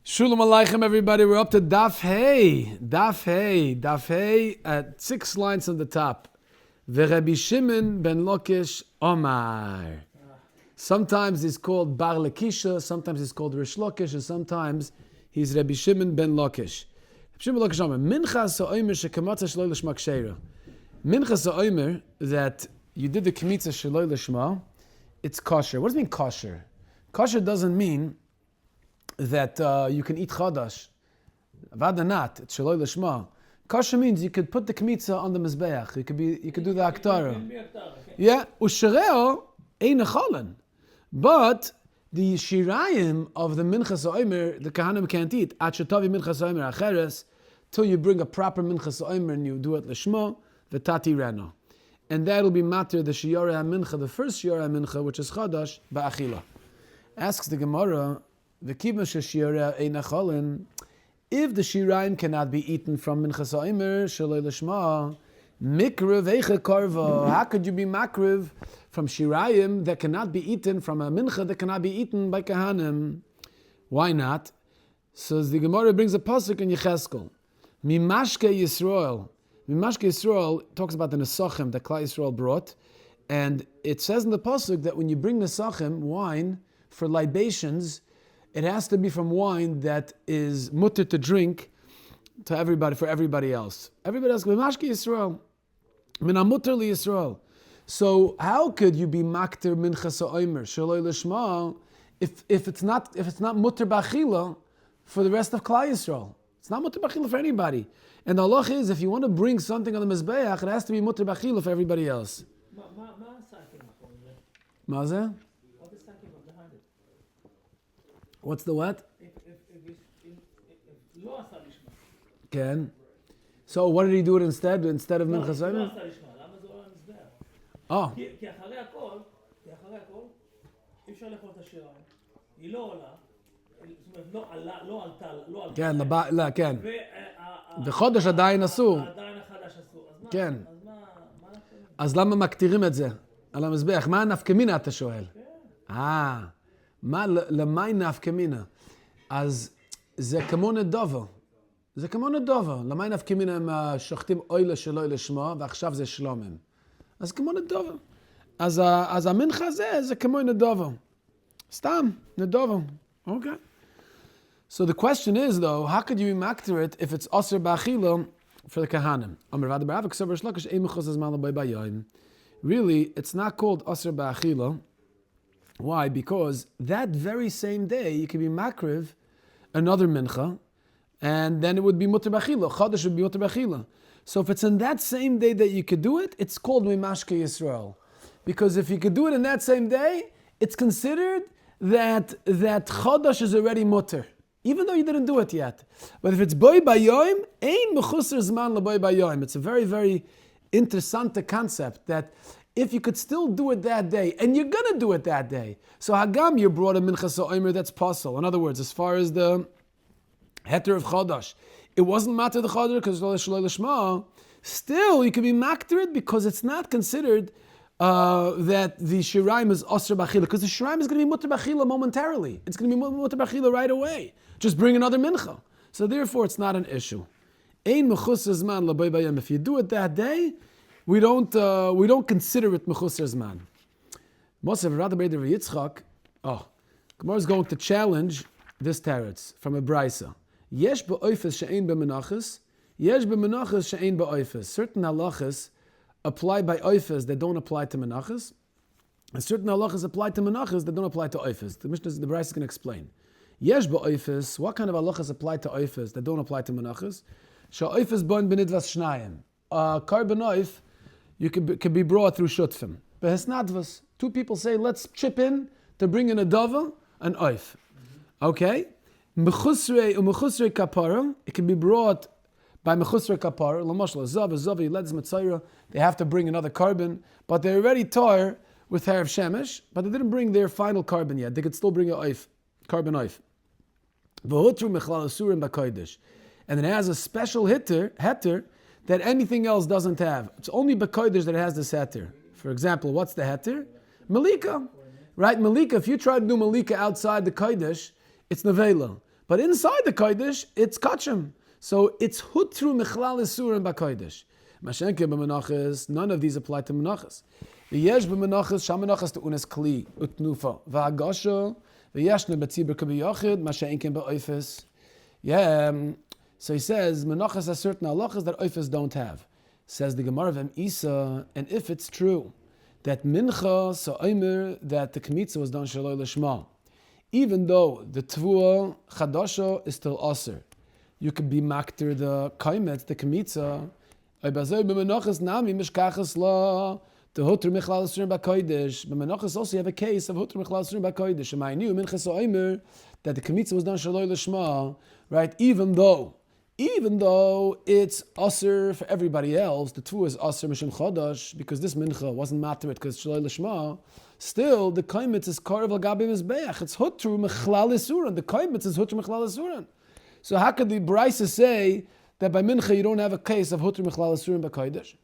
Shalom Aleichem, everybody. We're up to Daf Hey. Daf Hey at 6 lines from the top. Rabbi Shimon ben Lakish Omar. Sometimes he's called Bar Lakisha, sometimes he's called Rish Lakish, and sometimes he's Rabbi Shimon ben Lakish. Shimon ben Lakish Omar. Minchas ha'omer shekamatza shloi l'shma ksheira. Minchas ha'omer, that you did the kemitza shloi l'shma, it's kosher. What does it mean kosher? Kosher doesn't mean that you can eat chadash. Vadanat, it's shaloi l'shma. Kosher means you could put the kemitza on the mizbeach. You could do the aktara. Yeah, ushereo ein echolin. But the shirayim of the minchas ha'omer, the kahanim can't eat. At shetavi minchas ha'omer acheres, till you bring a proper minchas ha'omer and you do it l'shma, v'tati rena. And that'll be matter the shiur ha'mincha, the first shiur ha'mincha, which is chadash, ba'achila. Asks the Gemara, if the shirayim cannot be eaten from minchas ha'omer shaloi l'shma, mikriv eicha karva. How could you be makriv from shirayim that cannot be eaten from a mincha that cannot be eaten by kahanim? Why not? So the Gemara brings a pasuk in Yecheskel. Mimashke Yisrael. Mimashke Yisrael talks about the nesachim that Klal Yisrael brought, and it says in the pasuk that when you bring nesachim, wine, for libations, it has to be from wine that is mutter to drink to everybody, for everybody else. Everybody else, Mimashke Yisrael. Mina mutter li Yisrael. So how could you be makter minchas ha'omer shaloi l'shma if it's not mutter b'achila for the rest of Klal Yisrael? It's not mutter b'achila for anybody. And the halach is, if you want to bring something on the mizbeach, it has to be mutter b'achila for everybody else. Mazeh? What's the what? Ken. So what did he do it instead of minchas ha'omer? Oh. כי אחרי הכל, אפשר לאכול את השיריים. היא לא עולה, זאת אומרת, לא עלתה. כן, כן. וחודש עדיין אסור. עדיין החדש אסור. כן. אז למה מקטירים את זה על המזבח? מה הנפקמינה, אתה שואל? למה נפקמינה? אז זה כמו נדובה. זה כמו נדובה. למה נפקמינה הם שוחטים אוילה שלוי לשמו, ועכשיו זה שלומם. אז כמו נדובה. אז המנחה הזה זה כמו נדובה. סתם, נדובה. Okay. So the question is, though, how could you be makter it if it's aser ba'achila for the kahanim? Really, it's not called aser ba'achila. Why? Because that very same day, you can be makriv another mincha, and then it would be mutter b'achila. Chodesh would be mutter b'achila. So if it's in that same day that you could do it, it's called Mimashke Yisrael. Because if you could do it in that same day, it's considered that Chodesh is already mutter, even though you didn't do it yet. But if it's Boi Bayoim, Ein Mechusar Zman LaBoi Bayoim. It's a very, very interessant concept that if you could still do it that day, and you're going to do it that day, so Hagam, you brought a Minchas ha'omer that's possible. In other words, as far as the heter of Chodesh, it wasn't matter the Chodesh because Shaloi L'Shma. Still, you can be makter it because it's not considered that the shiraim is osir b'achila, because the shiraim is going to be mutter b'achila momentarily. It's going to be mutter b'achila right away. Just bring another mincha. So therefore, it's not an issue. Ein mechusar zman l'boi bayim. If you do it that day, we don't consider it mechusar zman. Mosev Rabbi Yitzchak. Gemara is going to challenge this teretz from a brisa. Yesh ba'oifes she'ein b'menachos, yesh b'menachos she'ein ba'oifes. Certain halachas apply by oifes that don't apply to menachos, and certain halachas apply to menachos that don't apply to oifes. The Mishnah, the Brisa can explain. Yesh ba'oifes, what kind of halachas apply to oifes that don't apply to menachos? She'oifes bon benidvas shnayim. Carbon oif, you can be brought through shutfim. But hisnadvas, two people say, let's chip in to bring in a dova, an oif. Okay? Mechusrei umechusrei kapara, it can be brought by mechusrei kapara. L'mashal zav leds mitzayra. They have to bring another carbon, but they're already tar with harav shemesh, but they didn't bring their final carbon yet. They could still bring a oif, carbon oif. V'hutru mechlal asurim b'kodesh, and it has a special heter that anything else doesn't have. It's only b'kodesh that it has this heter. For example, what's the heter? Malika. Right, Malika, if you try to do Malika outside the Kodesh, it's Nevela. But inside the Kodesh, it's Kachim. So it's Hutru Mechlal Isurim BaKodesh. Mashenke b'Menachos, none of these apply to Menachos. V'yesh b'Menachos, Sham Menachos Tu'unes Kli, Utnufa, V'Agasha, V'yeshne B'tzibur K'B'Yochid, Mashenke b'Oifes. Yeah, so he says, Menachos has certain halachas that Oifes don't have. Says the Gemara of Isa, and if it's true that Mincha, so Omer, that the Kmitza was done Shaloi L'Shma, even though the Tvua Chadasha is still Aser, you could be makter the Kaimet, the Kmitza, Oibazoi b'Menachos nami mishkachas la, the Hutr Mechlal Isurim BaKodesh. But Menachos also you have a case of Hutr Mechlal Isurim BaKodesh. And I knew Mincha so Omer, that the Kmitza was done Shaloi L'Shma, right, even though it's Aser for everybody else, the Tvua is Aser Mishum Chodosh, because this Mincha wasn't matter it because Shaloi L'Shma, still the Kaimitz is Karev Al-Gabi Mizbeach. It's Hutru Mechlal Isuran. The Kaimitz is Hutru Mechlal Isuran. So how could the Brisa say that by Mincha you don't have a case of Hutru Mechlal Isuran BaKodesh?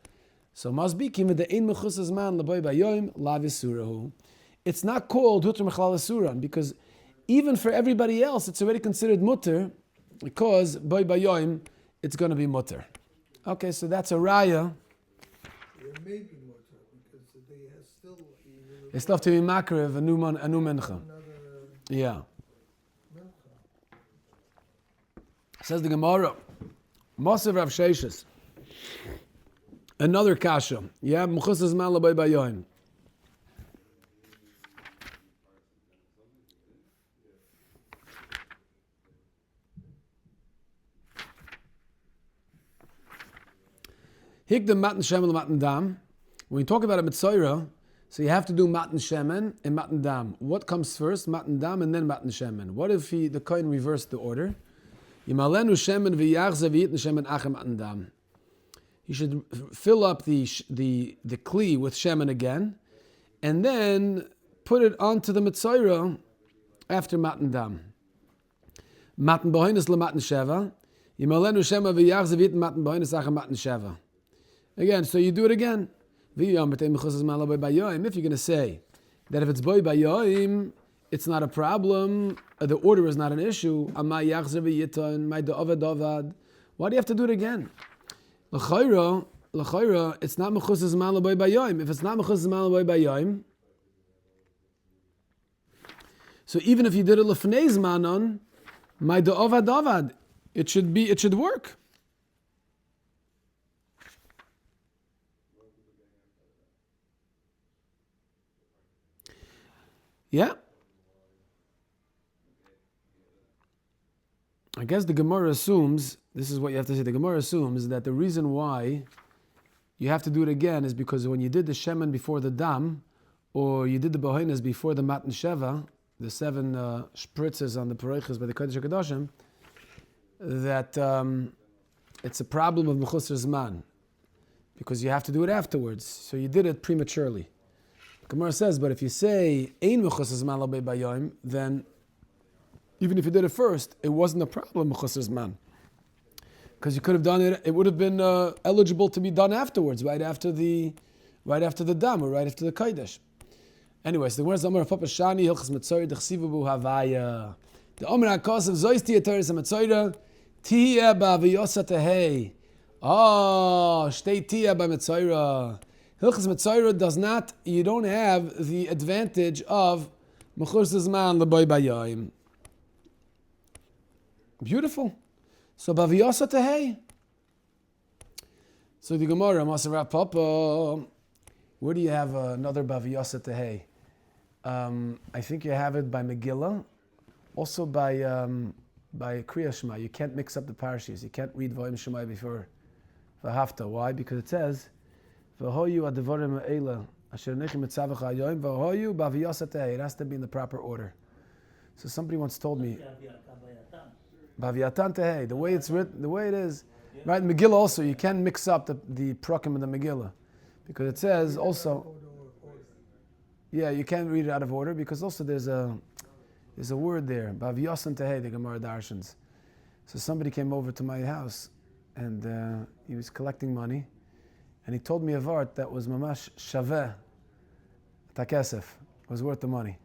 So must be Kim the Ein Mechusas Man Laboy Bayoim Lav Isurahu. It's not called Hutru Mechlal Isuran because even for everybody else it's already considered mutter, because Boy Bayoim it's going to be mutter. Okay, so that's a raya. It may be mutter because they still have to be makrev a new mincha. Yeah. Says the Gemara, Mosav Rav Sheishes, another kasha. Yeah, Mechusas Man Laboy Bayoim. Higdem matan shemen matan dam. When you talk about a mitzayra, so you have to do matan shemen and matan dam. What comes first, matan dam and then matan shemen? What if the kohen reversed the order? Yimalenu shemen v'yachze v'yitn shemen achem matan dam. You should fill up the kli with shemen again, and then put it onto the mitzayra after matan dam. Matan bohinus le matan sheva. Yimalenu shemen v'yachze v'yitn matan bohinus achem matan sheva. Again, so you do it again. If you're going to say that if it's boy bayoim, it's not a problem, the order is not an issue. Why do you have to do it again? L'chayra, it's not mechusas man l'boy bayoim. If it's not mechusas man l'boy bayoim, so even if you did it l'fnei zmanon, my da'avad, it should work. Yeah. I guess the Gemara assumes, this is what you have to say, the Gemara assumes that the reason why you have to do it again is because when you did the shemen before the dam, or you did the bohinas before the matan sheva, the 7 spritzes on the pareiches by the Kodesh HaKadoshim, that it's a problem of mechusar zman, because you have to do it afterwards. So you did it prematurely. Gemara says, but if you say ein mechusas man l'bei bayoim, then even if you did it first, it wasn't a problem mechusas man, because you could have done it. It would have been eligible to be done afterwards, right after the dam or right after the kodesh. Anyways, the words Amar Papa Shani Hilchas Mitzayra Dechsiva Bu Havaya. The Amar Hakasav Zois Tia Teres Mitzayra Tia Ba V'Yosa Tehei. Oh, Shtei Tia Ba Mitzayra. Hilchas Mitzayra does not, you don't have the advantage of Mechus Zman L'Boy Bayayim. Beautiful. So Baviyasa Tehei. So the Gemara, Masarav Papa, where do you have another Baviyasa Tehei? I think you have it by Megillah, also by Kriya Shema. You can't mix up the parashas. You can't read Vayim Shema before Vahafta. Why? Because it says, V'hoyu adavorim ha'ela asher nechim etzavach ha'yoyim v'hoyu b'aviyasa tehei. It has to be in the proper order. So somebody once told me, B'aviyatan tehei, the way it's written, the way it is, right? In Megillah also, you can't mix up the prakim in the Megillah, because it says also, yeah, you can't read it out of order, because also there's a word there, B'aviyasan tehei, the Gemara Darshans. So somebody came over to my house, and he was collecting money, and he told me a vart that was mamash shaveh takesef, was worth the money.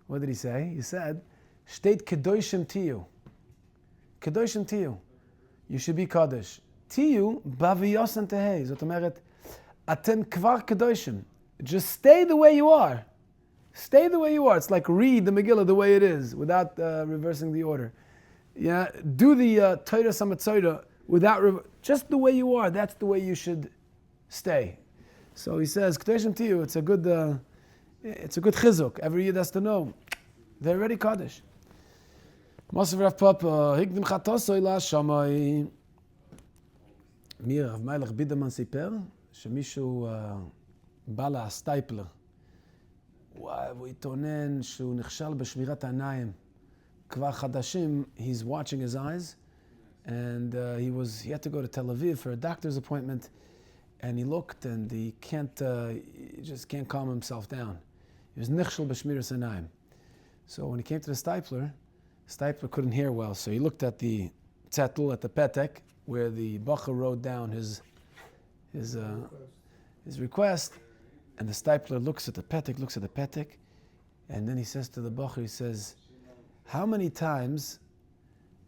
What did he say? He said, Shteit kedoshim tiyu. Kedoshim tiyu. You should be Kaddish. Tiyu baviyosan tehei. Zot omeret, atem kvar kedoshim. Just stay the way you are. Stay the way you are. It's like read the Megillah the way it is, without reversing the order. Yeah, do the Torah Samatzorah without just the way you are. That's the way you should stay. So he says, Kedoshim tiyu. It's a good chizuk. Every Yid has to know they're already Kaddish. Mosav Rav Papa higdim chatosoi la shamai. Mir Rav Melech Biderman סיפר שמישהו בא לסטייפלר. הוא התאונן שהוא נכשל בשמירת העיניים. כבר חדשים, he's watching his eyes, and he had to go to Tel Aviv for a doctor's appointment, and he looked and he just can't calm himself down. He was nichshel b'shmiras einayim. So when he came to the Shtieble couldn't hear well, so he looked at the zettel, at the petek, where the bacher wrote down his request, and the Shtieble looks at the petek, and then he says to the bacher, he says, how many times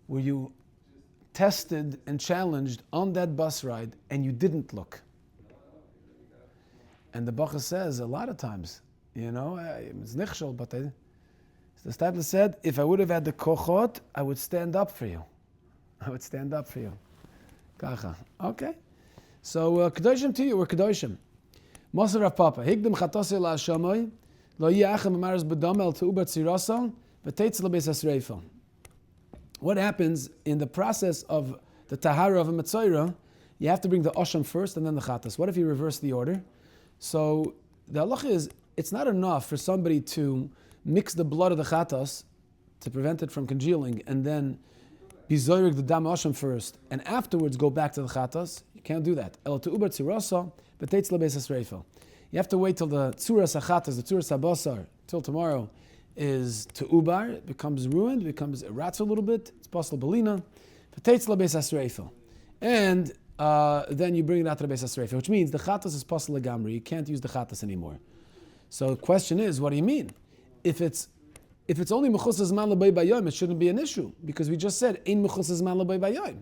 were you tested and challenged on that bus ride and you didn't look? And the bacher says, a lot of times. It's nichshel, but the Shtieble said, if I would have had the kochot, I would stand up for you. Kacha. Okay. So, kedoshim to you, we're kedoshim. Moser Rav Papa, higdim chatosei la shamoy, lo yachem amaris bedomel to ubat tzirasa, v'teitz lebeis hasreifa. What happens in the process of the tahara of a metzora? You have to bring the osham first and then the chatas. What if you reverse the order? So, the halacha is, it's not enough for somebody to mix the blood of the chatas to prevent it from congealing and then be zoyrig the dam osham first and afterwards go back to the chatas. You can't do that. El to ubar tzirasa, v'teitz lebeis hasreifa. You have to wait till the tzuras hachatas, the tzuras habasar, till tomorrow is to ubar, it becomes ruined, it rots a little bit, it's possible belina, v'teitz lebeis hasreifa. And then you bring it out to the beis hasreifa, which means the chatas is possible legamri, you can't use the chatas anymore. So the question is, what do you mean? If it's only mechusas man lebay bayom, it shouldn't be an issue, because we just said ein mechusas man lebay bayom.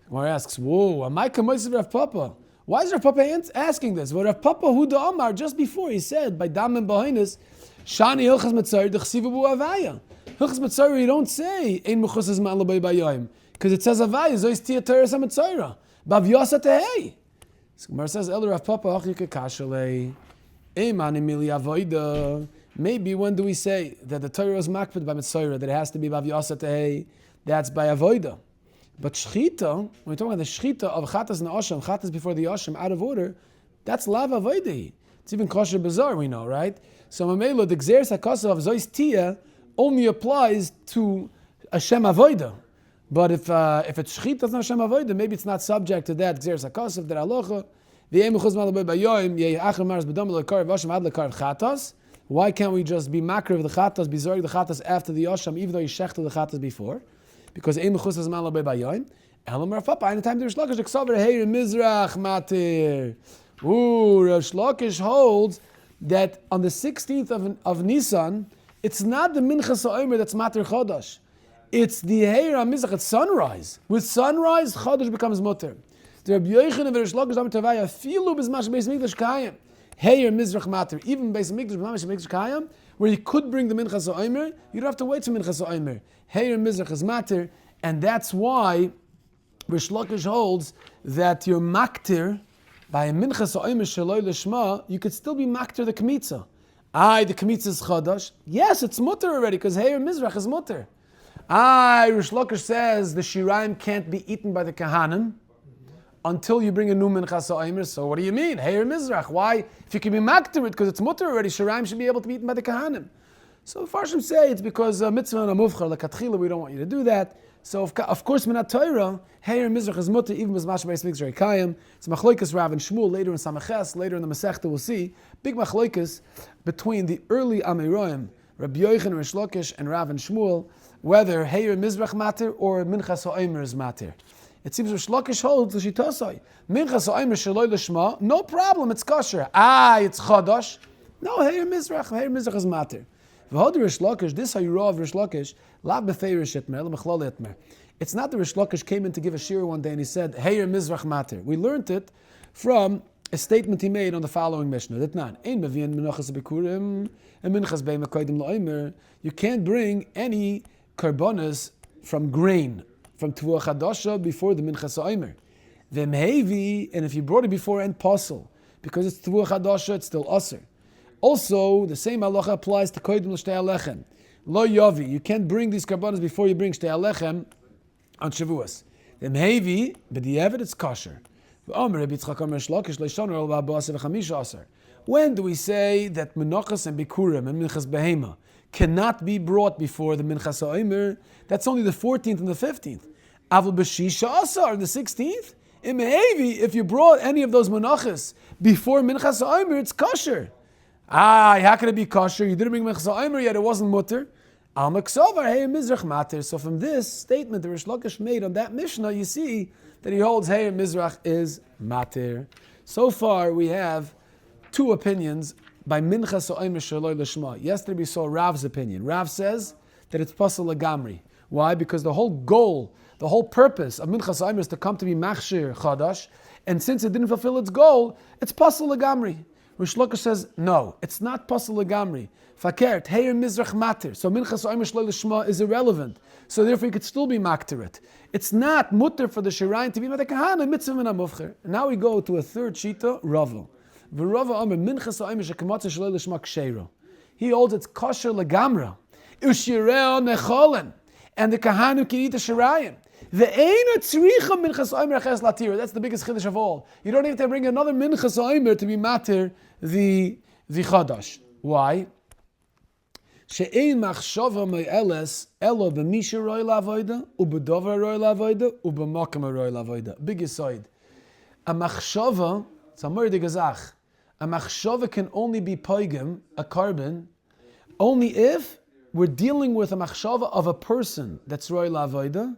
Gemara asks, whoa, am I kamois Rav Papa? Why is Rav Papa asking this? Well, Rav Papa Huda Amar, just before he said, by Dam and Bahinis, Shani Hilchas Metzor, Dechsiva Bu Avaya. Hilchas Metzor, you don't say, Ein Mechusas Man Lebay Bayayim, because it says Avaya, Zois Tia Teres HaMetzora, Bav Yosa Tehei. So Gemara says, El Rav Papa, Achike Kashalei, Eiman Emili Avoida. Maybe when do we say that the Torah is makpid by Metzora, that it has to be Bav Yosa Tehei? That's by Avoida. But shchita, when we're talking about the shchita of chatas and osham, chatas before the osham, out of order, that's lava avoidei. It's even kosher bizarre, we know, right? So mamelo, the gzeres hakasa of zois tia only applies to Hashem avoida. But if it's shchita, it's not Hashem avoida, maybe it's not subject to that gzeres hakasa of the halacha. Why can't we just be makar of the chatas, be zorg the chatas after the osham, even though you shechted the chatas before? Because ein mechusas man lebay bayom. Elam Rav Papa, anytime there's shlokish, the ksaver heir mizrach matir. Rav Shlokish holds that on the 16th of Nisan, it's not the minchas ha'omer that's matir chodosh. It's the heir mizrach, it's sunrise. With sunrise, chodosh becomes mutter. The Rabbi Yochanan and Rav Shlokish dam tavaya filu bizmash beis mikdash kayim. Heir mizrach matir. Even beis mikdash kayim, where you could bring the minchas ha'omer, you don't have to wait for minchas ha'omer. Heir mizrach is matir, and that's why Rish Lakish holds that you're maktir by a minchas ha'omer shaloi lishma. You could still be maktir the kmitza. The kmitza is chadash. Yes, it's mutter already because heir mizrach is mutter. Rish Lakish says the shiraim can't be eaten by the kahanim until you bring a new minchas ha'omer. So what do you mean? Heir mizrach. Why? If you can be maktir it because it's mutter already, shiraim should be able to be eaten by the kahanim. So Farshim say it's because mitzvah and amuvchar lekatchila, we don't want you to do that. So of course minat Torah, heir mizrach is mutter even with mashma beis mikdash kayim. It's machloikas Rav and Shmuel later in Samaches, later in the Masechta we'll see big machloikas between the early Amiroim, Rabbi Yochanan, Rish Lakish, and Rav and Shmuel, whether heir mizrach matter or minchas ha'omer is matter. It seems Rish Lakish holds the shitasai minchas ha'omer shaloi lishma, no problem, it's kosher. It's chadash. No, heir mizrach is matter. V'hod Rish Lakish, this hayura of Rish Lakish, la befeirish etmer, la mechlal etmer. It's not that Rish Lakish came in to give a shiur one day and he said, Heir Mizrach Mater. We learned it from a statement he made on the following Mishnah. That not, Ein mevi'en menachos bikurim, and minchas be'im akoidim la'omer. You can't bring any karbonas from grain, from Tevuah Chadasha before the minchas ha'omer. V'mhevi, and if you brought it before and pasul, because it's Tevuah Chadasha, it's still aser. Also, the same halacha applies to koidim l'shtei alechem. Lo yavi, you can't bring these karbonas before you bring shtei alechem on Shavuos. The mehevi, but the evidence kosher. When do we say that Menachos and Bikurim and Minchas Behema cannot be brought before the Minchas Ha'omer? That's only the 14th and the 15th. Avol b'shisha asar, the 16th. In mehevi, if you brought any of those Menachos before Minchas Ha'omer, it's kosher. How can it be kosher? You didn't bring Minchas Ha'omer yet, it wasn't mutter. So from this statement that Rish Lakish made on that Mishnah, you see that he holds Heir Mizrach is matir. So far we have two opinions by Minchas Ha'omer Shaloi Lishma. Yesterday we saw Rav's opinion. Rav says that it's Pasal Lagamri. Why? Because the whole goal, the whole purpose of Minchas Ha'omer is to come to be Machshir Chadash, and since it didn't fulfill its goal, it's Pasal Lagamri. Rish Lakish says, no, it's not Pasal Lagamri. Fakert, Heir Mizrach Matir. So Minchas Ha'omer Shaloi Lishma is irrelevant. So therefore you could still be maktir. It's not mutter for the Shirayin to be Mata Kahana, mitzvah min ha-mufcher. Now we go to a third shita, Rava. V'Rava Omer, Minchas Ha'omer Shekamatza Shaloi Lishma Ksheiro. He holds it's kosher legamra. Ushireo necholen. And the Kahanu can eat the Shirayin. Ve'eino tzricha Minchas Ha'omer Aches Latir. That's the biggest chiddush of all. You don't have to bring another Minchas Ha'omer to be matir the Chadash. Why? She'ein machshava me'eles elo b'misha roi la'avoida u'b'dover roi la'avoida u'b'makam roi la'avoida. Big aside. A machshava, it's a murder gazach. A machshava can only be poigim, a carbon, only if we're dealing with a machshava of a person that's roi la'avoida,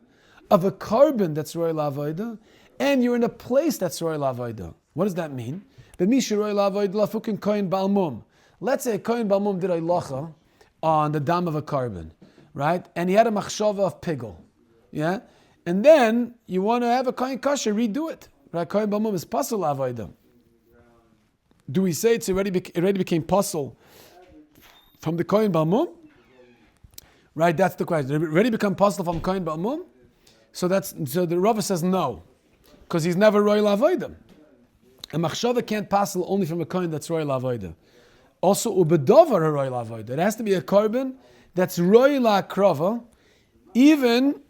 of a carbon that's roi la'avoida, and you're in a place that's roi la'avoida. What does that mean? B'misha roi la'avoida lafukin koyin balmum. Let's say a koyin balmum did a lacha on the dam of a carbon, right? And he had a machshava of pigel, yeah? And then you want to have a kohen kasher, redo it. Right? Kohen balmum is pasal avodah. Do we say it already became pasal from the kohen balmum? Right, that's the question. Did it already become pasal from kohen balmum? So the Rava says no, because he's never royal avodah. A machshava can't pasal only from a kohen that's royal avodah. Also, ubedover a royal avodah. It has to be a carbon that's royal akrava, even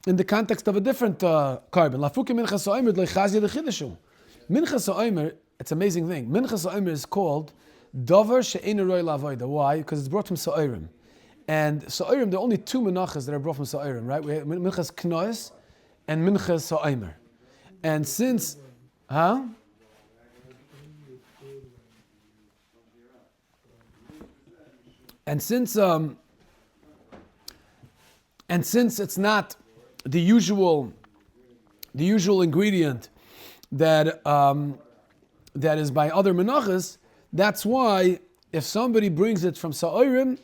in the context of a different carbon. Lafuki minchas ha'omer leichazia lechidushu. Minchas ha'omer, it's an amazing thing. Minchas ha'omer is called dover she'ein royal avodah. Why? Because it's brought from sa'irim. And sa'irim, there are only two menachas that are brought from sa'irim, right? We have minchas knois and minchas ha'omer. And since, And since it's not the usual ingredient that is by other menachas, that's why if somebody brings it from sa'irim,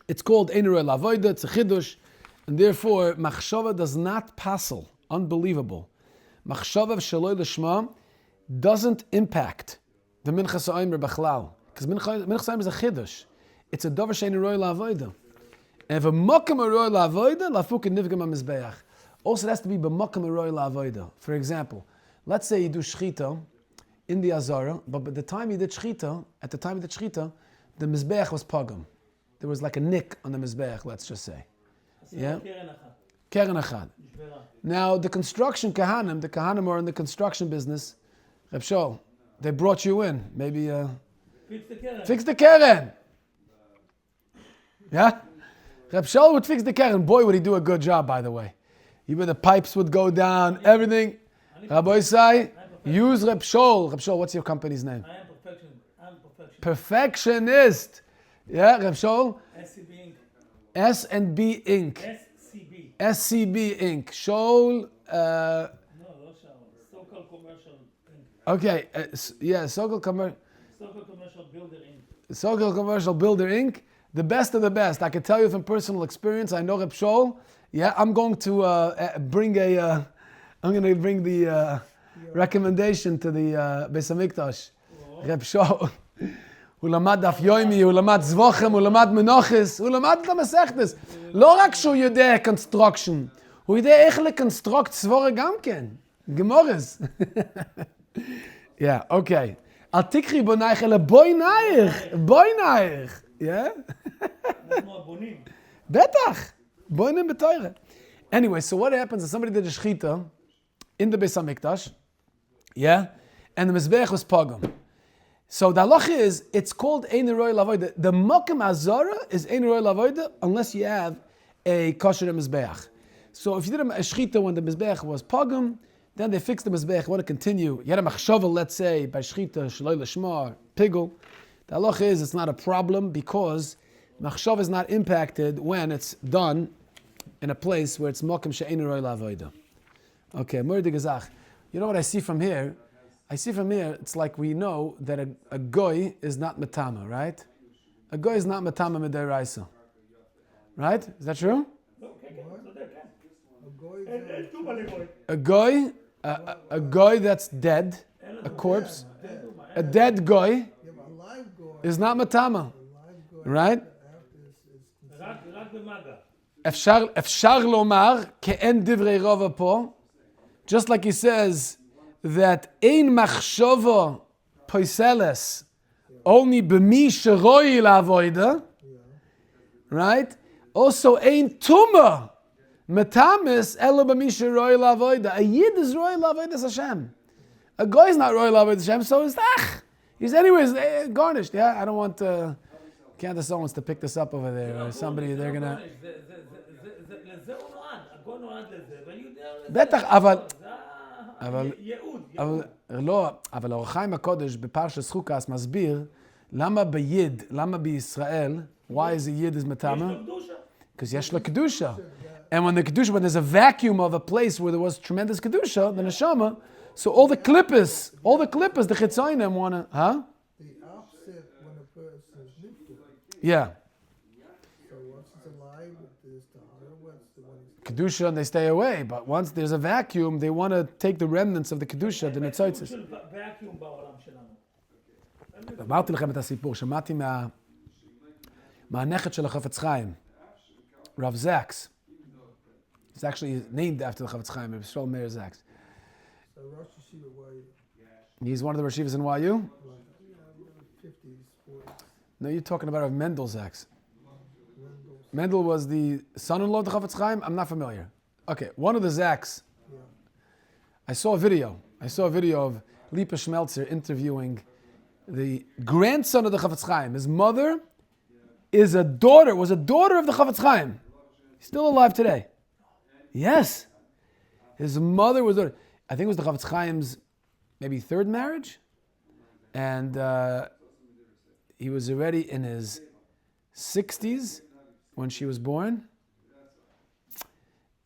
it's called Einurei Lavoida, it's a chidush, and therefore machshava does not passel. Unbelievable. Machshava shaloi l'shma doesn't impact the minchas ha'omer b'chlal, because minchas ha'omer is a chidush. It's a davar she'ein royal avodah. And if a makam royal avodah, lafukin nivgam ha-mizbeach. Also, it has to be b'makam royal avodah. For example, let's say you do shchita in the azara, but by the time you did shchita, the mizbeach was pagam. There was like a nick on the mizbeach, let's just say. Yeah? Keren achad. Now, the construction kahanim are in the construction business. Reb Shol, they brought you in. Maybe fix the keren. Yeah? Reb Shol would fix the keren. Boy, would he do a good job, by the way. Even the pipes would go down, everything. Rabbi Isai, use Reb Shol. Reb Shol, what's your company's name? I am perfectionist. Perfectionist. Yeah, Reb Shol? SCB Inc. S&B Inc. SCB Inc. Shol. No, so-called commercial Inc. Okay, so-called So-called commercial builder Inc. So-called commercial builder Inc. the best of the best. I can tell you from personal experience. I know Reb Shol. Yeah, I'm going to bring the recommendation to the Beis Hamikdash. Reb Shol. הוא למד דף יומי, הוא למד זבוכם, הוא למד מנוחס, הוא למד את המסכתס. לא רק שהוא יודע קונסטרוקשן, הוא יודע איך לקונסטרוקט סבורה גם כן. גמורס. אוקיי. אל תקחי בונייך, אלא בואי נייך. אנחנו הבונים. בטח. בוינים בתוירה. Anyway, so what happens is somebody did a shchita in the Beis Hamikdash, and the Mizbeach was pogum. So the halacha is, it's called Ein Roy Lavoida. The Mokem Azara is Ein Roy Lavoida unless you have a kosher Mizbeach. So if you did a shchita when the Mizbeach was pogum, then they fixed the Mizbeach, you want to continue. You had a machshava, let's say, by shchita, shaloi lishma, pigul. The halacha is, it's not a problem because machshava is not impacted when it's done in a place where it's mokem she'ein roy la'avoda. Okay, murdi gezach. You know what I see from here? I see from here, it's like we know that a goy is not matama, right? A goy is not matama midiraisa. Right? Is that true? A goy that's dead, a corpse, a dead goy is not matama. Right? אפשר לומר, כאין דברי רובע פה, just like he says that אין מחשבה פויסלס only במי שרואי לעבודה, right? Also אין תומה מטמס אלא במי שרואי לעבודה. A yid is רואי לעבודה Hashem. A guy is not רואי לעבודה Hashem, so he's anyways garnished. I don't want Candace wants to pick this up over there, or somebody, they're gonna... בטח, אבל אור החיים הקודש בפרשת סוכות מסביר למה ביד, למה בישראל, why is a yid is matama? Because יש לו kedusha. And when there's a vacuum of a place where there was tremendous kedusha, the neshama, so all the clippers, the chitzonim wanna, The opposite when a person is nifted. Yeah. So once it's alive, there's the higher ones, the one Kedusha, and they stay away. But once there's a vacuum, they want to take the remnants of the Kedusha, the Netzoitzes. אמרתי לכם את הסיפור, שמעתי מהנכד של החפץ חיים, Rav Zaks. It's actually named after the Chafetz Chaim, Rabbi Meir Zaks. So Rosh Yeshiva, why He's one of the Rashivas in YU? 50s, 40s. No, you're talking about Rav Mendel Zaks. Mendel was the son-in-law of the Chafetz Chaim? I'm not familiar. Okay, one of the Zaks. Yeah. I saw a video of Lipa Schmelzer interviewing the grandson of the Chafetz Chaim. His mother was a daughter of the Chafetz Chaim. He's still alive today. Yes. His mother was, I think it was the Chafetz Chaim's maybe third marriage. And he was already in his 60s when she was born.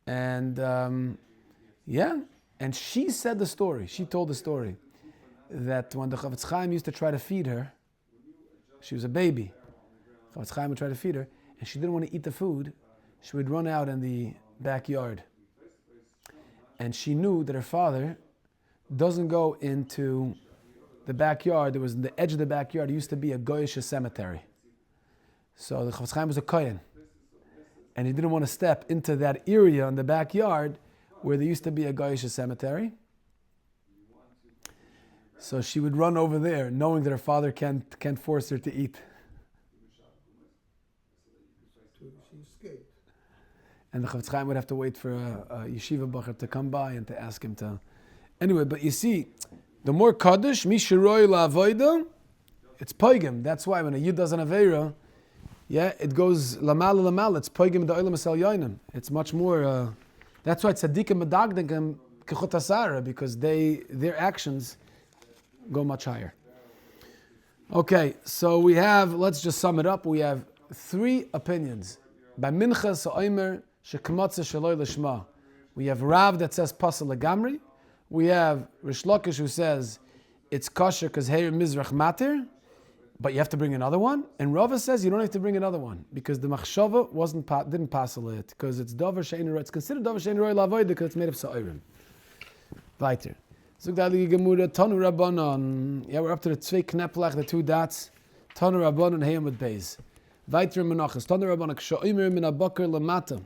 And and she said the story. She told the story that when the Chafetz Chaim used to try to feed her, she was a baby. Chafetz Chaim would try to feed her, and she didn't want to eat the food. She would run out in the backyard. And she knew that her father doesn't go into the backyard. There was in the edge of the backyard, there used to be a Goyish cemetery. So the Chafetz Chaim was a Kohen. And he didn't want to step into that area in the backyard where there used to be a Goyish cemetery. So she would run over there, knowing that her father can't force her to eat. She escaped. And the Chafetz Chaim would have to wait for a yeshiva bacher to come by and to ask him to... Anyway, but you see, the more kaddish, mi shiroi la'avoida, it's poigim. That's why when a yid does an aveira, it goes lamal, it's poigim the olam asal yoinim. It's much more... that's why tzaddikim medagdikim kechot asara, because their actions go much higher. Okay, so we have, let's just sum it up, we have 3 opinions. By Minchas Oimer Shekmatze Shaloi Lishma. We have Rav that says Pasal Lagamri. We have Rish Lakish who says it's kosher because Heir Mizrach Matir. But you have to bring another one? And Rava says you don't have to bring another one because the machshava didn't pass it because it's davar she'ein roy. It's considered davar she'ein roy lavoid because it's made of sa'irim. Weiter. Zog da Heilige Gemara, Tanu Rabbanon. Yeah, we're up to the zwei Kneplach, the two dots. Tanu Rabbanon, Heyam with Beis. Weiter Menachos. Tanu Rabbanon, K'sha'omer min ha-bakar lamata.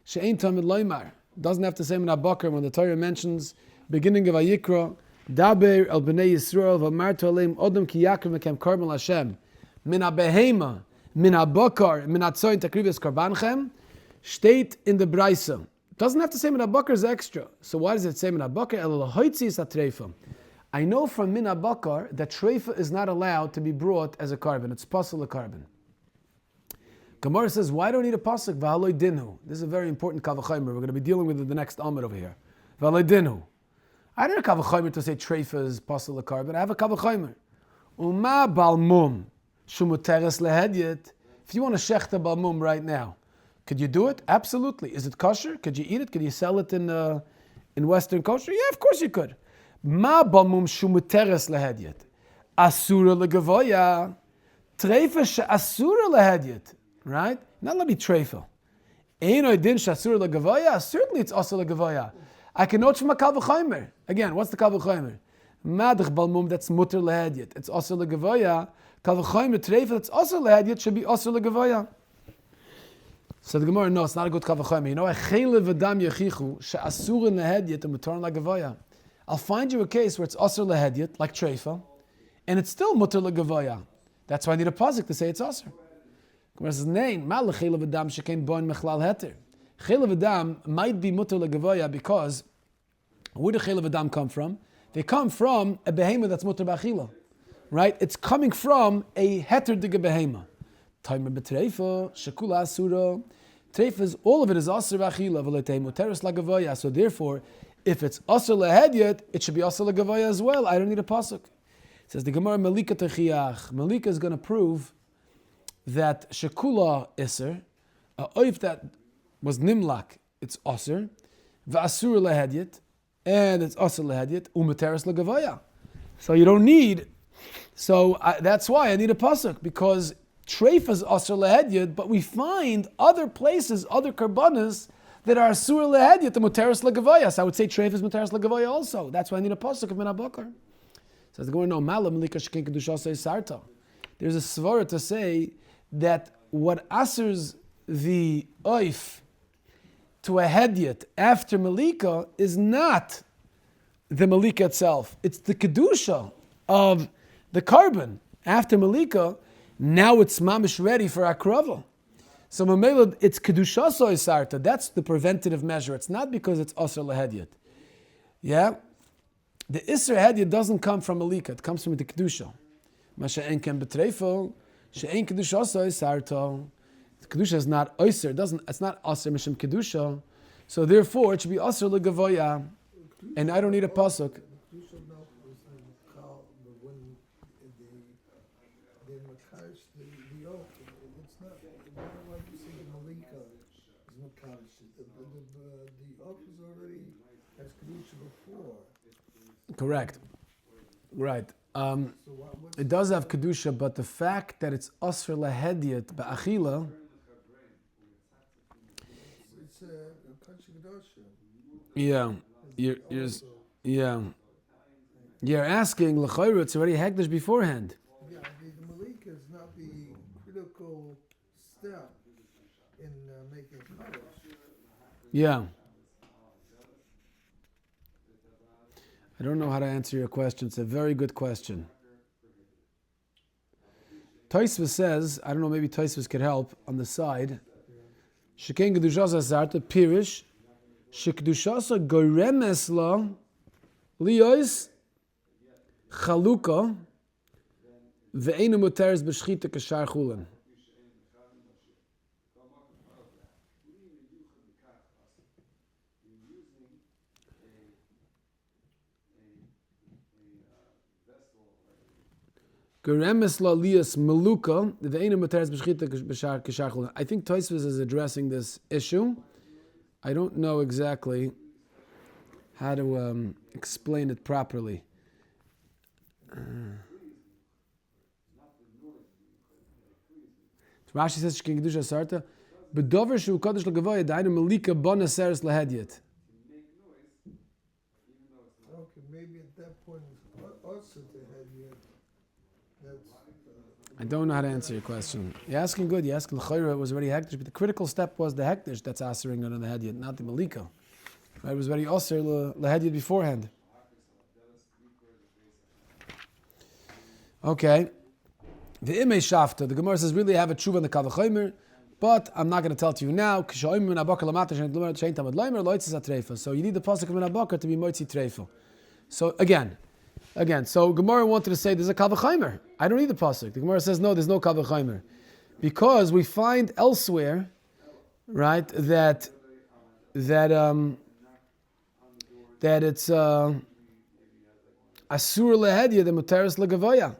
She'ein tamid loymar. Doesn't have to say min ha-bakar when the Torah mentions beginning of Vayikra. Daber el bnei Yisrael v'amartu aleim odom ki yakriv mekem korban Hashem min ha-behema min ha-bakar min ha-tzoyin takrivis korbanchem state in the Braisa. Doesn't have to say min ha-bakar is extra. So why does it say min ha-bakar? El hoitzi is ha-treifa. I know from min ha-bakar that treifa is not allowed to be brought as a carbon. It's pasul a carbon. Gemara says, why don't we need a pasuk? V'haloi dinu. This is a very important kavachaymer. We're going to be dealing with it the next amud over here. V'haloi dinu. I don't have a kavachaymer to say treifa is pasul a carbon. I have a kavachaymer. Uma balmum shumuteres lehedyet. If you want to shechta balmum right now, could you do it? Absolutely. Is it kosher? Could you eat it? Could you sell it in Western kosher? Yeah, of course you could. Ma balmum shumuteres lehedyet. Asura legavoya. Treifa she asura lehedyet. Right? Not let me treifa. Eino din shasura legavoya. Certainly it's also legavoya. I can note from a kal v'chaymer. Again, what's the kal v'chaymer? Madach balmum, that's mutter lehedyet. It's also legavoya. Kal v'chaymer treifa, that's also lehedyet, should be also legavoya. So the Gemara, no, it's not a good kal v'chaymer. You know, echele v'dam yechichu she'asura lehedyet and mutar legavoya. I'll find you a case where it's also lehedyet, like treifa, and it's still mutter legavoya. That's why I need a pasuk to say it's also. Gemara says, nein, ma lechele v'dam shekein boin mechlal heter. Chele v'dam might be mutter legavoya because where do chele v'dam come from? They come from a behema that's mutter b'achila, right? It's coming from a heter diga behema. Taimer b'treifa shekula asura. Treifa is all of it is asur b'achila v'letei muteres legavoya. So therefore, if it's asur lehedyet, it should be asur legavoya as well. I don't need a pasuk. It says the Gemara Malika techiach. Malika is going to prove that shekula iser, a oif that was nimlak, it's osir, v'asur lehedyet, and it's osir lehedyet, umeteres legavoya. So you don't need, that's why I need a pasuk, because treif is osir lehedyet, but we find other places, other karbanas, that are asur lehedyet, the muteres legavoya. So I would say treif is muteres legavoya also. That's why I need a pasuk of min ha-bakar. Says the Gemara, no, malam lika shekin kedusha say sarta. There's a svara to say that what asers the oif to a hedyet after Malika is not the Malika itself. It's the Kedusha of the carbon. After Malika, now it's mamish ready for Akrava. So Mamela, it's Kedusha soy sarta. That's the preventative measure. It's not because it's Asr lehedyet. Yeah? The Isra hedyet doesn't come from Malika. It comes from the Kedusha. Masha'en ken betreifel, she'en Kedusha soy sarta. Kedusha is not oiser. It's not aser mishum kedusha. So therefore, it should be aser legavoya. And I don't need a pasuk. Correct. Right. It does have kedusha, but the fact that it's aser lehedyet ba'achila. Yeah, you're asking l'chayru. It's already hekdesh beforehand. Yeah, the malika is not the critical step in making kaddish. Yeah. I don't know how to answer your question. It's a very good question. Tosfos says, I don't know, maybe Tosfos could help on the side. Shekein kedushasa zarta pirish. Shekdushasa goremes la liyos chaluka ve'enu muteres b'shchita kashar chulen. Goremes la liyos maluka ve'enu muteres b'shchita kashar chulen. I think Tosfos is addressing this issue. I don't know exactly how to explain it properly. Rashi says Shkin Kedusha Sarta. Bedover Shu Kodesh L'Gavoya Dainu Melika Bona Seres Lehedyet. Okay, maybe at that point it's also the head yet. That's. I don't know how to answer your question. You're asking good. You're asking L'Chayra, it was already hektish, but the critical step was the hektish that's answering on the hedyet, not the Melika. Right? It was already Aser Lehedyet beforehand. Okay. The Imei Shafta, the Gemara says, really have a tshuva in the Kavachomer, but I'm not going to tell it to you now. So you need the pasuk of Menabakar to be moitzi treifa. So again, so Gemara wanted to say there's a Kavachomer. I don't need the pasuk. The Gemara says no, there's no Kavachomer, because we find elsewhere, right, that it's asur lehedya the muteris legavoya.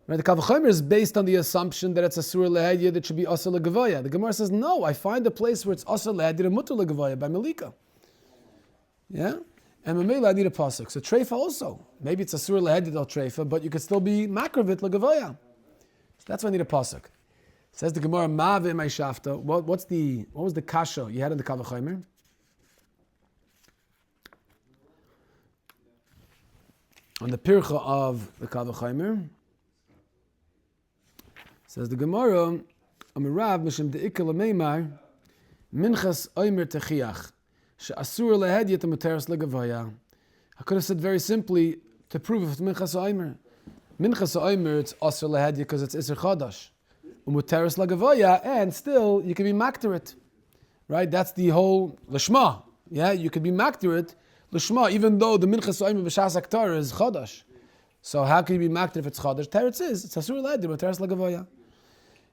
Right, the Kavachomer is based on the assumption that it's asur lehedya that should be asur legavoya. The Gemara says no. I find a place where it's asur lehedya and muter legavoya by Melika. Yeah. And Mamela, I need a pasuk. So treifa also. Maybe it's asur lehedid al treifa, but you could still be makravit legavoya. So that's why I need a pasuk. Says the Gemara, Ma'ave my shafta. What was the kasha you had in the Kavachomer? On the pircha of the Kavachomer, says the Gemara, Amirav Mishim de'ikal ameimar minchas oimer techiach. I could have said very simply to prove if it's minchas oimer. Minchas oimer, it's asur lehedya because it's iser chadash. Umuteres lagavoya, and still you can be makter it. Right? That's the whole lishma. Yeah, you could be makter it lishma, even though the minchas oimer b'shas aktar is chadash. So how can you be makter if it's chadash? Teretz is. It's asur lehedya, umuteres lagavoya.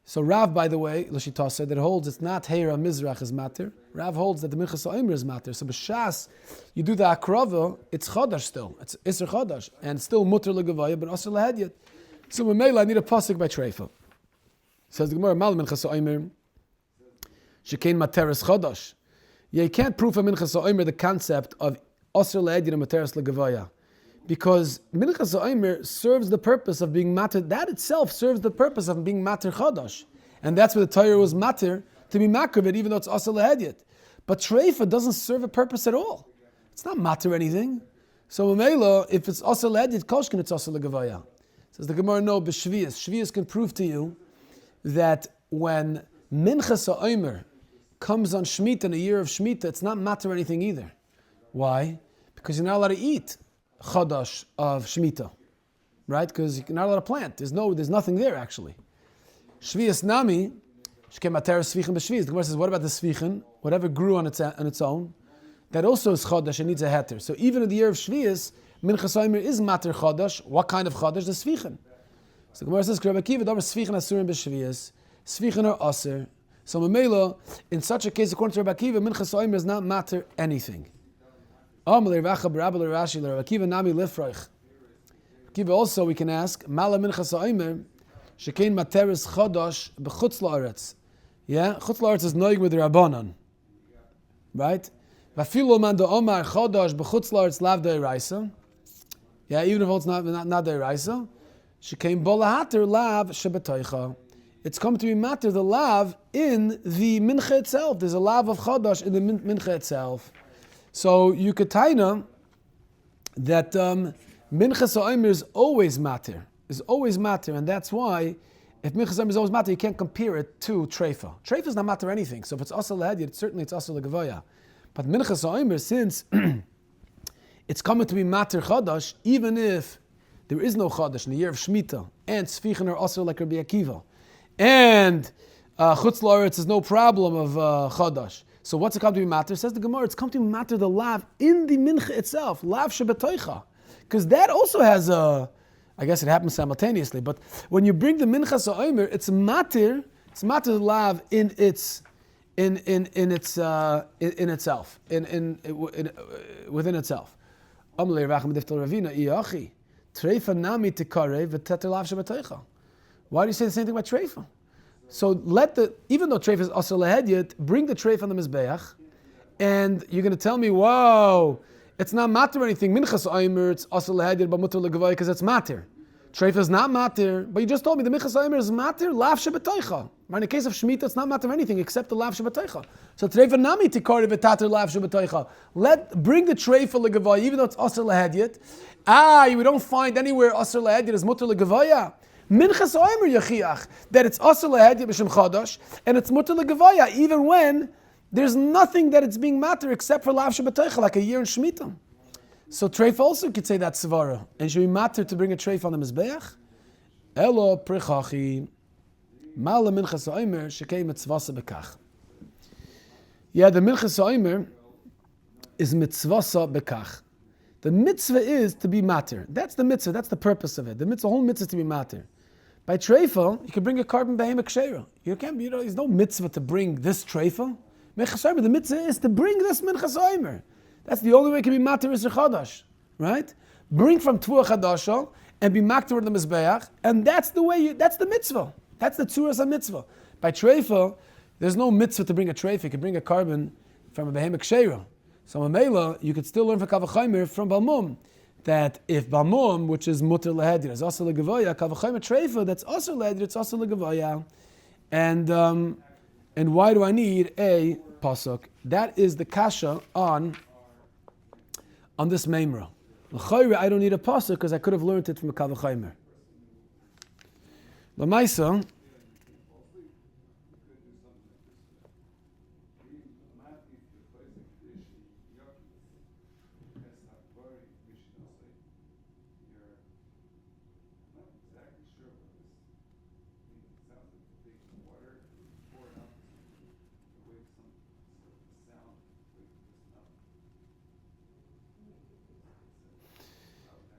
So Rav, by the way, L'shita said that holds it's not Heira Mizrach is matter. Rav holds that the Minchas Omer is matter. So b'shas, you do the akrava, it's chadash still. It's iser chadash, and still mutter legavaya, but also lehedyet. So Mamela, I need a pasuk by Treifa. Says the Gemara, Mal Minchas Omer, shekein materes chadash. Yeah, you can't prove from Minchas Omer the concept of aser lehedyet and materes legavaya. Because Menachos Omer serves the purpose of being matter. That itself serves the purpose of being matter chadash, and that's where the Torah was matter to be makravit, even though it's asur lehedyet. But treifa doesn't serve a purpose at all. It's not matter anything. So Mamela, if it's asur lehedyet koshkin, it's asur legavaya. Says the Gemara, no, b'shvius. Shvius can prove to you that when Menachos Omer comes on Shemitah in a year of Shemitah, it's not matter anything either. Why? Because you're not allowed to eat chadash of Shemitah, right? Because you're not allowed to plant. There's nothing there actually. Shvius nami, shkem materes svichen b'shvius. The Gemara says, what about the svichen? Whatever grew on its own, that also is chadash and needs a heter. So even in the year of Shvius, Minchas Omer is mater chadash. What kind of chadash? The svichen. So the Gemara says, Rabbi Kiva, davar svichen asurim b'shvius. Svichen are aser. So Mamela, in such a case, according to Rabbi Kiva, Minchas Omer is not matter anything. Kiva also we can ask Mala Minchas Omer shekein materes chadash b'chutz la'aretz. Yeah, chutz la'aretz is noig with the Rabbanan, right? Vafilu man da'omar chadash b'chutz la'aretz lav da'iraisa. Yeah, even if it's not da'iraisa, shekein bo lahater lav shebetoicha. It's come to be matter the lav in the mincha itself. There's a lav of chadash in the mincha itself. So you could taina that Minchas Omer is always matter, and that's why if Minchas Omer is always matter, you can't compare it to Treifa. Treifa is not matter anything. So if it's asur lehedyet, certainly it's asur legavoya. But Minchas Omer, since it's coming to be matter chadash, even if there is no chadash in the year of Shemitah, and svichen are asur like Rabbi Akiva, and chutz la'aretz is no problem of chadash. So what's it come to be matter? Says the Gemara, it's come to be matter the lav in the mincha itself, lav shebetoicha. Because that also has I guess it happens simultaneously, but when you bring the Minchas Omer, it's matter the lav in itself, within itself. Why do you say the same thing about treifa? So even though treifa is asur lehedyet, bring the treifa on the mizbeach, and you're going to tell me, wow, it's not matter or anything. Minchas Omer, it's asur lehedyet, but muter legavoy because it's matter. Treifa is not matir, but you just told me the Minchas Omer is matir, lav shebetoicha. In the case of Shemitah, it's not matir anything except the lav shebetoicha. So Treifa nami tikari v'tatir lav shebetoicha. Bring the Treifa legavaya, even though it's aser lehedyet. We don't find anywhere aser lehedyet is mutter legavaya. Minchas Omer yachiach, that it's aser lehedyet b'shem chadash, and it's mutter legavaya, even when there's nothing that it's being matter except for lav shebetoicha, like a year in Shemitah. So Treifa also could say that svara, and should be matter to bring a Treifa on the mizbeach. Elo prichachi mala minchas omer shekei mitzvasa bekach. Yeah, the minchas omer is mitzvasa bekach. The mitzvah is to be matter. That's the mitzvah. That's the purpose of it. The whole mitzvah is to be matter. By Treifa, you can bring a carbon behemoth ksheira. You can't. There's no mitzvah to bring this Treifa. Minchas omer. The mitzvah is to bring this minchas omer. That's the only way it can be matir is chadash, right? Bring from tuah chadasha and be matir the mizbeach, and that's the way. That's the mitzvah. That's the tzuras mitzvah. By treifa, there's no mitzvah to bring a treifa. You can bring a carbon from a behemoth ksheira. So Mamela, you could still learn from Kavachaymer from Balmum that if Balmum, which is mutter lehedir, is also legavoya, Kavachaymer treifa, that's also lehedir, it's also legavoya, and why do I need a pasuk? That is the kasha on this memra. L'chayre, I don't need a pasuk because I could have learned it from a Kavachaymer. L'maisa,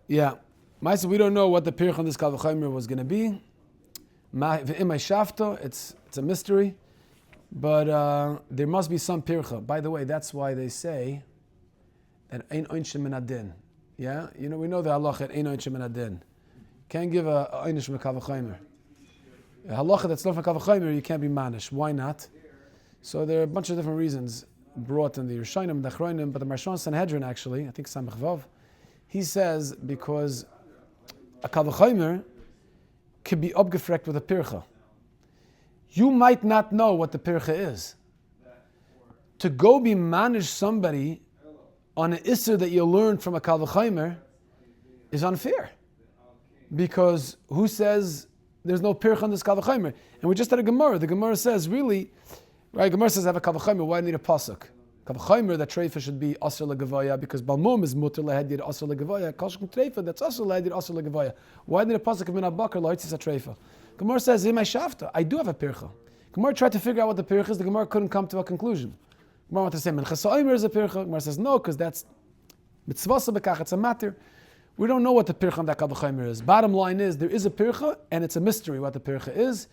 yeah, Maisa, we don't know what the pirch on this Kavachaymer was going to be. In my shafta, it's a mystery, but there must be some pircha. By the way, that's why they say that ein oinshim min adin. Yeah, we know the halacha at ein oinshim min adin. Can't give a einish from a Kavachaymer. A halacha that's not from Kavachaymer, you can't be manish. Why not? So there are a bunch of different reasons brought in the Yerushalayim, the Achronim, but the Marshan Sanhedrin actually, I think Samech Vav, he says because a Kavachaymer could be upgefrekt with a pircha. You might not know what the pircha is. To go be managed somebody on an isser that you learned from a Kavachaymer is unfair. Because who says there's no pircha on this Kavachaymer? And we just had a Gemara. The Gemara says, really, right? Gemara says, I have a Kavachaymer, why do I need a pasuk? Kavachaymer, that treifa should be aser legavaya because balmum is mutter lehedir aser legavaya. Kashkin treifa, that's aser lehedir aser legavaya. Why did a pasuk of min abakar loitzis a treifa? Gemara says in my shafta, I do have a pircha. Gemara tried to figure out what the pircha is. The Gemara couldn't come to a conclusion. Gemara wanted to say Menachos is a pircha. Gemara says no, because that's mitzvasa bekach. It's a matter. We don't know what the pircha on that Kavachaymer is. Bottom line is there is a pircha, and it's a mystery what the pircha is,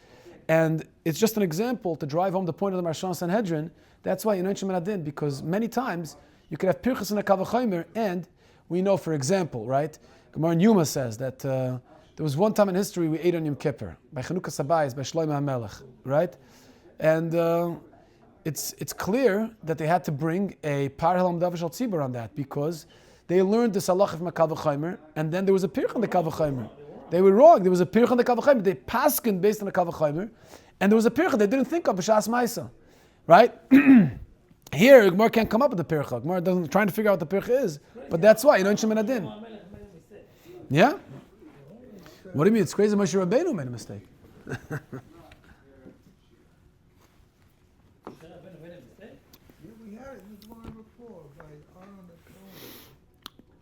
and it's just an example to drive home the point of the Marshan Sanhedrin. That's why in Einshim Adin, because many times you could have pirchas in a Kavachaymer, and we know, for example, right? Gemara in Yuma says that there was one time in history we ate on Yom Kippur by Chanukah Sabayis by Shlomo HaMelech, right? And it's clear that they had to bring a parhel amdavish al tzibur on that because they learned this halacha from a Kavachaymer, and then there was a pirch on the Kavachaymer. They were wrong. There was a pirch on the Kavachaymer. They paskin based on the Kavachaymer, and there was a pirch they didn't think of b'shas ma'isa. Right? Here, Gemara can't come up with the pircha. Gemara doesn't trying to figure out what the pircha is, but that's why you know Shimon Adin. Yeah. What do you mean? It's crazy. Moshe Rabbeinu made a mistake. Yeah, we had it in the one before by Aaron the Cohen.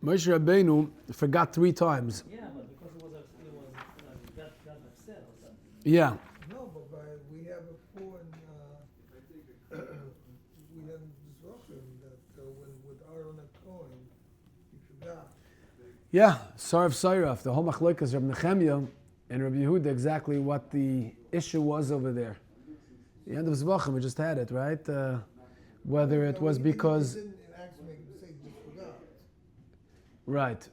Moshe Rabbeinu forgot 3 times. Yeah, but because it was got upset or something. Yeah. No, but we have a four in we had Zochem that when with Aaron the Cohen, he forgot. Yeah. Sarv Sairaf, the whole machlokas Rabbi Nechemia and Rabbi Yehuda, exactly what the issue was over there. The end of Zvachim, we just had it, right? Whether it was because... He didn't actually make a mistake, he forgot. Right. So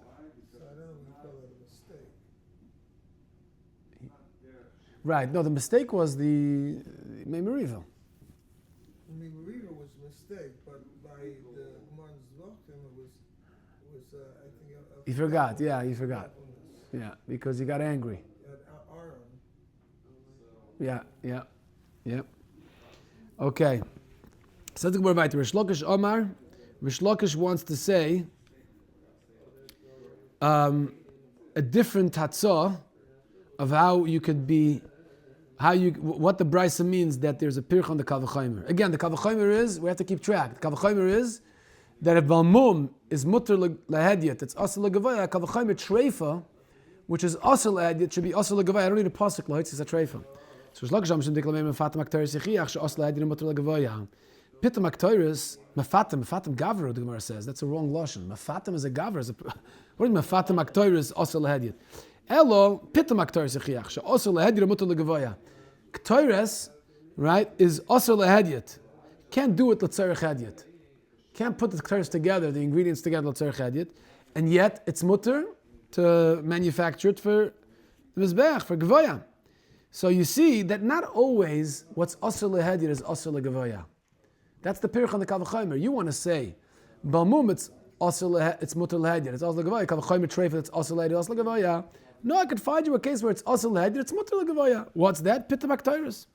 I don't know if you call that a mistake. Right. No, the mistake was the Memoriva. I mean, Riva was a mistake, but by the Gemara's Zochem, it was I think... He forgot. Yeah, he forgot. Yeah, because he got angry. at Aaron. Yeah. Okay. So let's go weiter. Rish Lakish Omar. Rish Lakish wants to say a different tatzah of how you could be, what the brisa means that there's a pirch on the kavachomer. Again, the kavachomer is, we have to keep track. The kavachomer is that if balmum is mutter lehedyet, it's asur legavaya. Kavachomer treifa, which is asur lehedyet, should be asur legavaya. I don't need a pasuk lahitz, it's a treifa. So it's like Shamshim Diklamim Mefatim Akteris Yechiach she'asur lehedyet mutter legavaya. Pitam Akteris Mefatim Gavra. The Gemara says that's a wrong lashon. Mefatim is a Gavra. What is Mefatim Akteris asur lehedyet? Elo Pitam Akteris Yechiach she'asur lehedyet mutter legavaya. K'toires, right, is asur lehedyet. Can't do it l'tzarech hedyet. Can't put the k'toires together, the ingredients together l'tzarech hedyet, and yet it's mutter to manufacture it for the mizbeach, for gavoya. So you see that not always what's asur lehedyet is asur legavoya. That's the pirch on the kavachomer. You want to say, balmum it's mutter lehedyet, it's asur legavoya. Kavachomer treif it's asur lehedyet, asur legavoya. No, I could find you a case where it's asur lehedyet, it's mutter legavoya. What's that? Pitam aktoiris.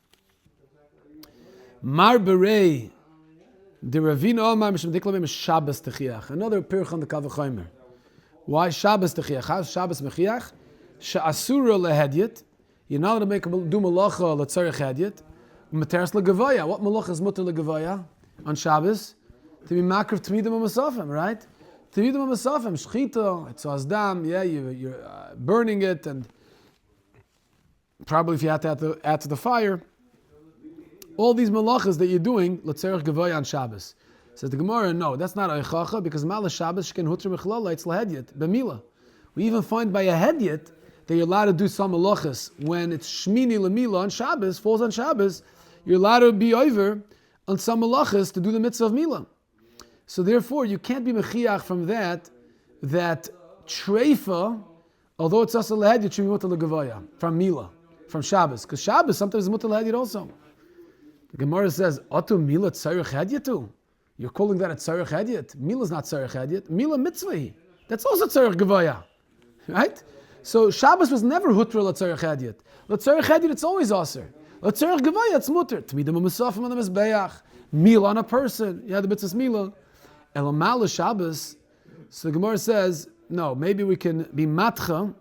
Mar berei, the Ravina Omar Mishum Diklavim is Shabbos techiach. Another pirch on the kavachomer. Why Shabbos techiach? How Shabbos mechiach? She'asura lehedyet. You're not allowed to do malacha l'tzarech hedyet. Materas legavoya. What malacha is mutter legavoya on Shabbos? To be makriv t'midim u'masafim, right? T'midim u'masafim, shchita, it's azdam, yeah, you're burning it, and probably if you have to add to the fire, all these malachas that you're doing, l'tzarech gavoya on Shabbos. Says the Gemara, no, that's not eichacha, because mala Shabbos shken hutra mechlala, it's lahedyet, b'mila. We even find by a hedyet that you're allowed to do some malachas when it's shmini l'mila on Shabbos, falls on Shabbos, you're allowed to be over on some malachas to do the mitzvah of mila. So therefore, you can't be mechiach from that treifa, although it's asur lehedyet, it should be mutter legavoya, from mila, from Shabbos. Because Shabbos sometimes is mutter lehedyet also. The Gemara says, Otu mila tzarech hedyetu. You're calling that a tzarech hedyet. Mila is not tzarech hedyet. Mila mitzvah. That's also tzarech gavoya. Right? So Shabbos was never hutra l'tzarech hedyet. L'tzarech hedyet, it's always asur. L'tzarech gavoya, it's mutter. T'midim u'masafim on the mizbeach. Mila on a person. Yeah, the mitzvah's mila. Elamal Shabbos. So the Gemara says, no, maybe we can be matcha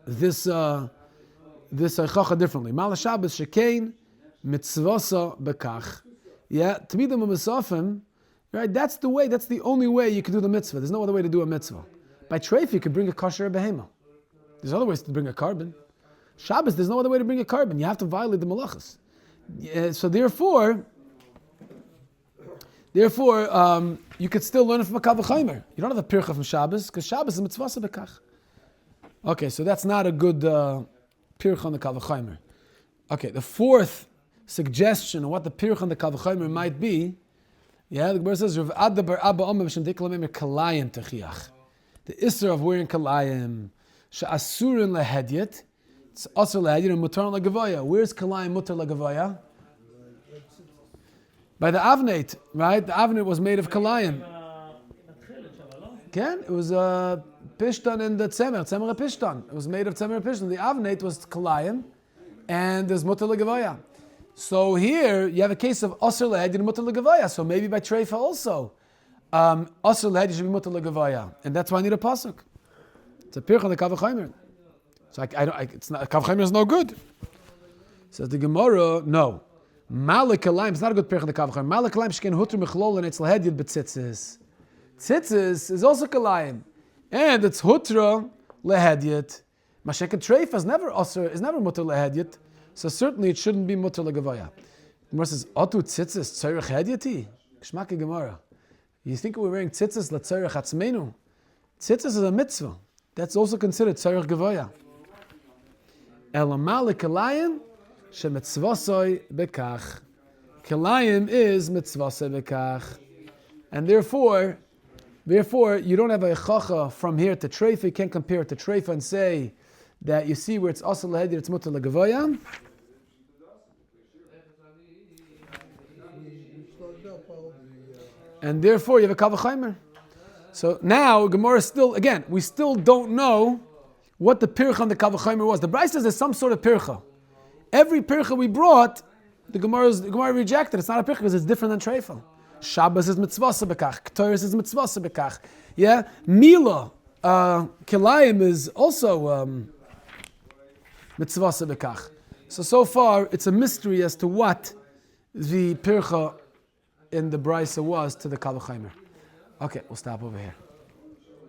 this chacha differently. Mal Shabbos shekein mitzvasa bekach. Yeah, t'midim u'masafim. Right, that's the only way you can do the mitzvah. There's no other way to do a mitzvah. By treif, you could bring a kosher behema. There's other ways to bring a carbon. Shabbos, there's no other way to bring a carbon. You have to violate the malachas. So therefore, you could still learn it from a kavachomer. You don't have the pircha from Shabbos, because Shabbos is mitzvasa bekach. Okay, so that's not a good pircha on the kavachomer. Okay, the fourth suggestion of what the pircha on the kavachomer might be, the Gemara says, Rav Adda bar Abba Omer b'shem diklamim kalayim techiach. The isser of wearing kalayim, she'asurin lehedyet, it's asur lehedyet and mutar legavoya. Where's kalayim mutar legavoya? By the avnate, right? The avnate was made of kalayim. Ken? It was pishtan in the tzemer pishtan. It was made of tzemer pishtan. The avnate was kalayim, and there's mutar legavoya. So here you have a case of asur lehedyet and mutar legavoya. So maybe by treifa also, asur lehedyet should be mutar legavoya, and that's why I need a pasuk. It's a pirch on the kavachomer. So it's not, kavachomer is no good. Says the Gemara, no. Malik kalayim, it's not a good pirch on the kavachomer. Malik kalayim shken hutra mechlol and it's lehedyet b'tzitzis. Tzitzis is also kalayim, and it's hutra lehedyet. Masheket treifa is never mutar lehedyet. So certainly it shouldn't be mutar legavoya. Gemara says, "Otu tzitzis tzarech hedyeti." Kshmaki Gemara. You think we're wearing tzitzis l'tzarech atzmeinu? Tzitzis is a mitzvah. That's also considered tzarech gavoya. Elamal kalayim shemitzvasoi bekach. Kalayim is mitzvasoi bekach, and therefore you don't have a chacha from here to treifa. You can't compare it to treifa and say that you see where it's asur lehedyet, it's mutar legavoya. And therefore you have a kavachomer. So now Gemara still, again, we still don't know what the pircha on the Kal V'chomer was. The Brisa says there's some sort of pircha. Every pircha we brought, the Gemara rejected. It's not a pircha because it's different than treifel. Shabbos is mitzvasa bekach. Ktoris is mitzvasa bekach. Yeah, Mila, Kilayim is also mitzvasa bekach. So far, it's a mystery as to what the pircha in the Brisa was to the Kal V'chomer. Okay, we'll stop over here.